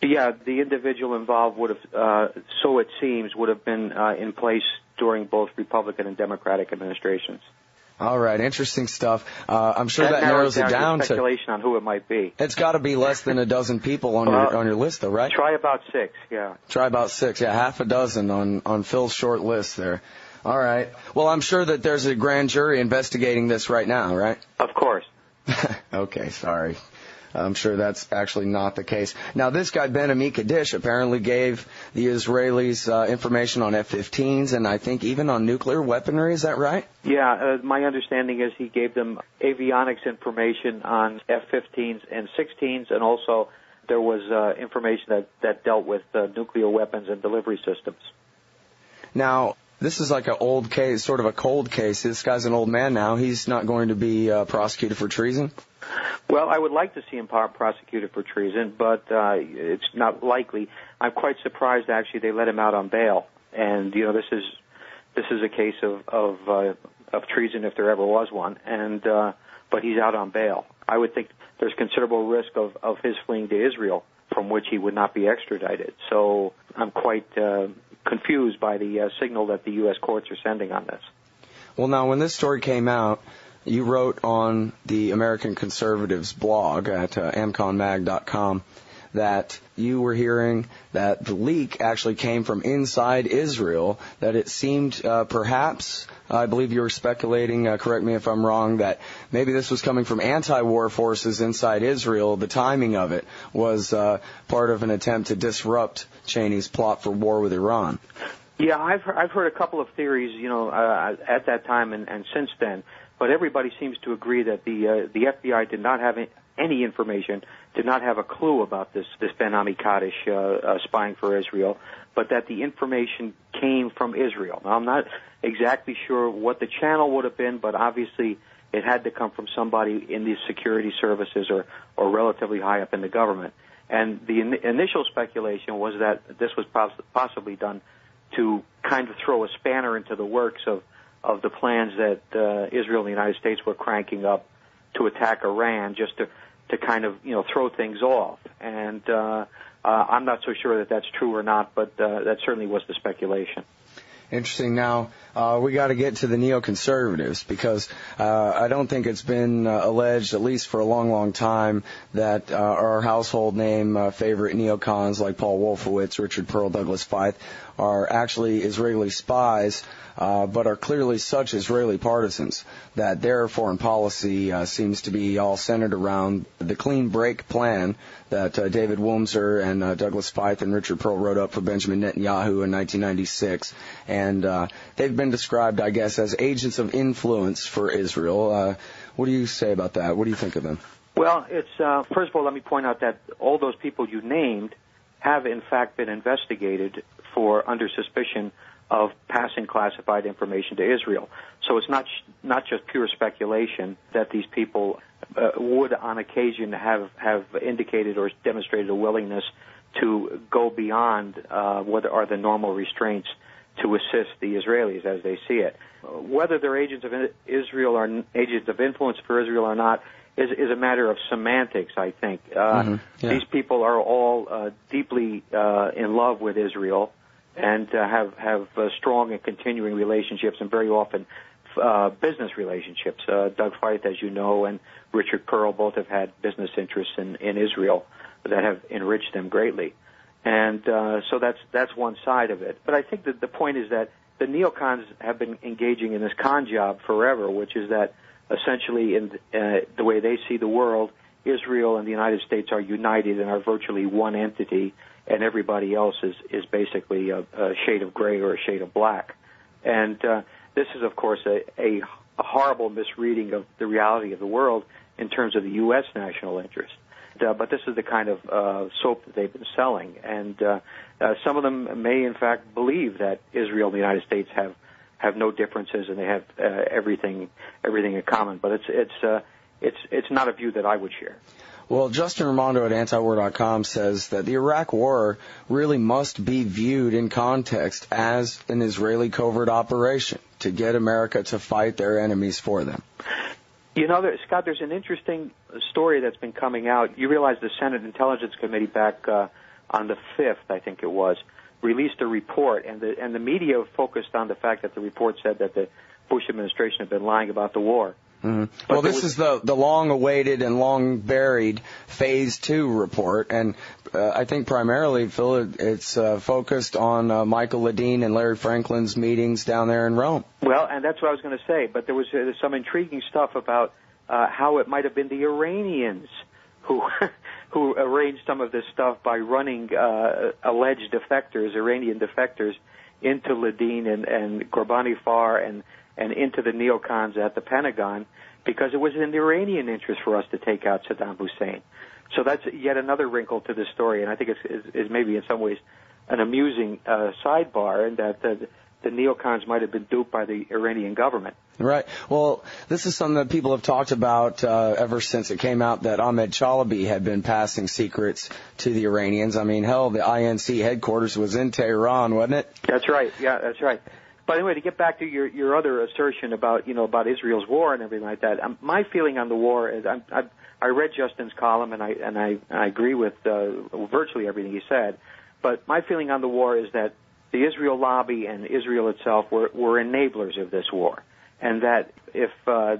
Yeah, the individual involved would have, so it seems, would have been in place during both Republican and Democratic administrations. All right, interesting stuff. I'm sure that narrows it down to speculation on who it might be. It's got to be less than a dozen people on your list, though, right? Try about 6, yeah. Try about 6, yeah, half a dozen on Phil's short list there. All right. Well, I'm sure that there's a grand jury investigating this right now, right? Of course. Okay, sorry. I'm sure that's actually not the case. Now, this guy, Ben-Ami Kadish, apparently gave the Israelis information on F-15s and I think even on nuclear weaponry. Is that right? Yeah, my understanding is he gave them avionics information on F-15s and 16s, and also there was information that dealt with nuclear weapons and delivery systems. Now, this is like an old case, sort of a cold case. This guy's an old man now. He's not going to be prosecuted for treason? Well, I would like to see him prosecuted for treason, but it's not likely. I'm quite surprised, actually, they let him out on bail. And, you know, this is a case of treason if there ever was one. And but he's out on bail. I would think there's considerable risk of his fleeing to Israel, from which he would not be extradited. So I'm quite confused by the signal that the U.S. courts are sending on this. Well, now, when this story came out, you wrote on the American Conservatives blog at amconmag.com that you were hearing that the leak actually came from inside Israel, that it seemed perhaps, I believe you were speculating, correct me if I'm wrong, that maybe this was coming from anti-war forces inside Israel. The timing of it was part of an attempt to disrupt Cheney's plot for war with Iran. Yeah, I've heard a couple of theories, you know, at that time and since then. But everybody seems to agree that the FBI did not have any information, did not have a clue about this Ben-Ami Kadish spying for Israel, but that the information came from Israel. Now, I'm not exactly sure what the channel would have been, but obviously it had to come from somebody in the security services or relatively high up in the government. And the initial speculation was that this was possibly done to kind of throw a spanner into the works of the plans that Israel and the United States were cranking up to attack Iran, just to kind of, you know, throw things off. And I'm not so sure that that's true or not, but that certainly was the speculation. Interesting. Now, we got to get to the neoconservatives because I don't think it's been alleged, at least for a long, long time, that our household name favorite neocons like Paul Wolfowitz, Richard Pearl, Douglas Feith are actually Israeli spies, but are clearly such Israeli partisans that their foreign policy seems to be all centered around the clean break plan that David Womser and Douglas Feith and Richard Pearl wrote up for Benjamin Netanyahu in 1996. And they've been described, I guess, as agents of influence for Israel. What do you say about that? What do you think of them? Well, it's first of all, let me point out that all those people you named have, in fact, been investigated for under suspicion of passing classified information to Israel. So it's not just pure speculation that these people would, on occasion, have indicated or demonstrated a willingness to go beyond what are the normal restraints to assist the Israelis as they see it. Whether they're agents of Israel or agents of influence for Israel or not is a matter of semantics, I think. These people are all deeply in love with Israel and have strong and continuing relationships, and very often business relationships. Doug Feith, as you know, and Richard Pearl both have had business interests in Israel that have enriched them greatly. And so that's one side of it. But I think that the point is that the neocons have been engaging in this con job forever, which is that essentially in the way they see the world, Israel and the United States are united and are virtually one entity, and everybody else is basically a shade of gray or a shade of black. And this is, of course, a horrible misreading of the reality of the world in terms of the U.S. national interest. But this is the kind of soap that they've been selling. And some of them may, in fact, believe that Israel and the United States have no differences and they have everything in common. But it's not a view that I would share. Well, Justin Raimondo at AntiwarRadio.com says that the Iraq War really must be viewed in context as an Israeli covert operation to get America to fight their enemies for them. You know, Scott, there's an interesting story that's been coming out. You realize the Senate Intelligence Committee back on the 5th, I think it was, released a report, and the media focused on the fact that the report said that the Bush administration had been lying about the war. Mm-hmm. Well, this is the long-awaited and long-buried Phase 2 report, and I think primarily, Phil, it's focused on Michael Ledeen and Larry Franklin's meetings down there in Rome. Well, and that's what I was going to say, but there was some intriguing stuff about how it might have been the Iranians who who arranged some of this stuff by running alleged defectors, Iranian defectors, into Ledeen and Ghorbrani Farr and into the neocons at the Pentagon, because it was in the Iranian interest for us to take out Saddam Hussein. So that's yet another wrinkle to the story, and I think it's maybe in some ways an amusing sidebar, in that the neocons might have been duped by the Iranian government. Right. Well, this is something that people have talked about ever since it came out that Ahmed Chalabi had been passing secrets to the Iranians. I mean, hell, the INC headquarters was in Tehran, wasn't it? That's right. Yeah, that's right. By the way, to get back to your other assertion about Israel's war and everything like that, my feeling on the war is I read Justin's column and I agree with virtually everything he said, but my feeling on the war is that the Israel lobby and Israel itself were enablers of this war, and that if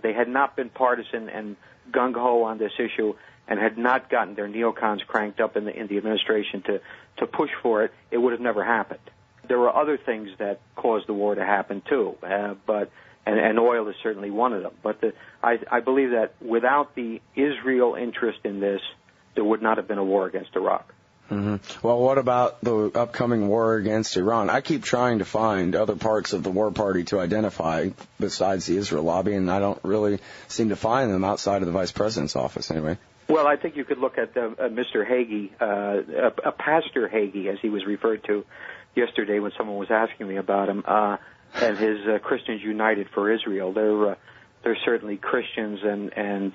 they had not been partisan and gung-ho on this issue and had not gotten their neocons cranked up in the administration to push for it, it would have never happened. There were other things that caused the war to happen too, and oil is certainly one of them. But I believe that without the Israel interest in this, there would not have been a war against Iraq. Mm-hmm. Well, what about the upcoming war against Iran? I keep trying to find other parts of the war party to identify besides the Israel lobby, and I don't really seem to find them outside of the vice president's office anyway. Well, I think you could look at Mr. Hagee, a Pastor Hagee, as he was referred to yesterday when someone was asking me about him, and his Christians United for Israel. They're certainly Christians, and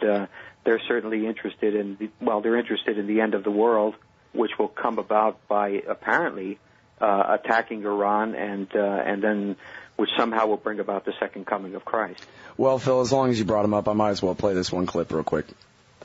they're certainly interested in they're interested in the end of the world, which will come about by apparently attacking Iran, and then which somehow will bring about the second coming of Christ. Well, Phil, as long as you brought him up, I might as well play this one clip real quick.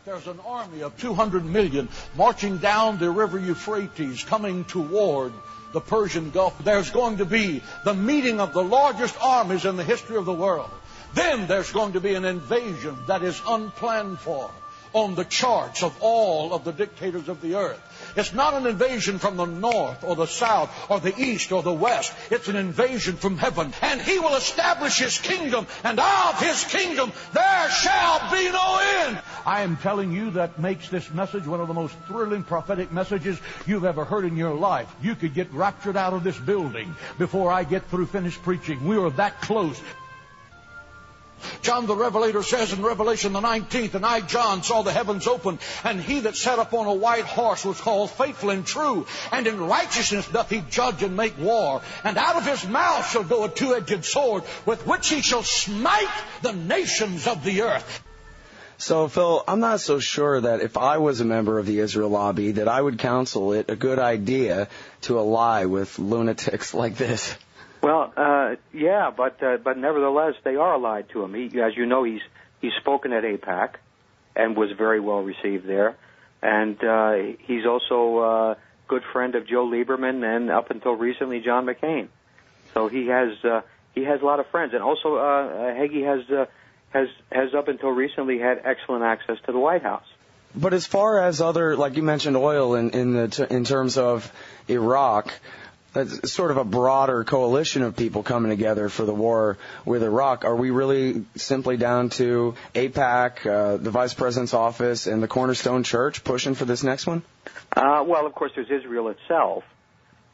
There's an army of 200 million marching down the river Euphrates, coming toward the Persian Gulf. There's going to be the meeting of the largest armies in the history of the world. Then there's going to be an invasion that is unplanned for on the charts of all of the dictators of the earth. It's not an invasion from the north or the south or the east or the west. It's an invasion from heaven. And he will establish his kingdom, and of his kingdom there shall be no end. I am telling you, that makes this message one of the most thrilling prophetic messages you've ever heard in your life. You could get raptured out of this building before I get through finished preaching. We are that close. John the Revelator says in Revelation the 19th, and I, John, saw the heavens open, and he that sat upon a white horse was called Faithful and True, and in righteousness doth he judge and make war. And out of his mouth shall go a two-edged sword, with which he shall smite the nations of the earth. So, Phil, I'm not so sure that if I was a member of the Israel lobby that I would counsel it a good idea to ally with lunatics like this. Well, yeah, but nevertheless, they are allied to him. As you know, he's spoken at AIPAC and was very well received there, and he's also a good friend of Joe Lieberman and up until recently John McCain. So he has a lot of friends, and also Hagee has up until recently had excellent access to the White House. But as far as other, like you mentioned, oil in terms of Iraq. That's sort of a broader coalition of people coming together for the war with Iraq. Are we really simply down to AIPAC, the Vice President's office, and the Cornerstone Church pushing for this next one? Well, of course, there's Israel itself.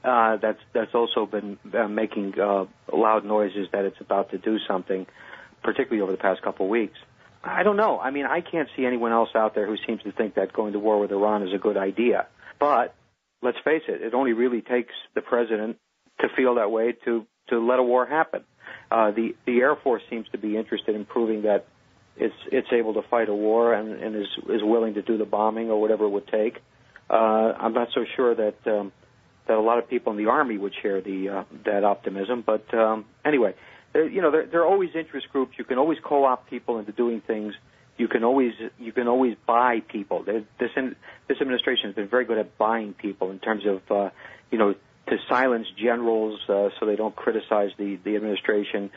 That's also been making loud noises that it's about to do something, particularly over the past couple of weeks. I don't know. I mean, I can't see anyone else out there who seems to think that going to war with Iran is a good idea. But let's face it, it only really takes the president to feel that way to let a war happen. The Air Force seems to be interested in proving that it's able to fight a war and is willing to do the bombing or whatever it would take. I'm not so sure that a lot of people in the Army would share that optimism. But anyway, there are always interest groups. You can always co-opt people into doing things you can always buy people. This administration has been very good at buying people in terms of to silence generals so they don't criticize the administration,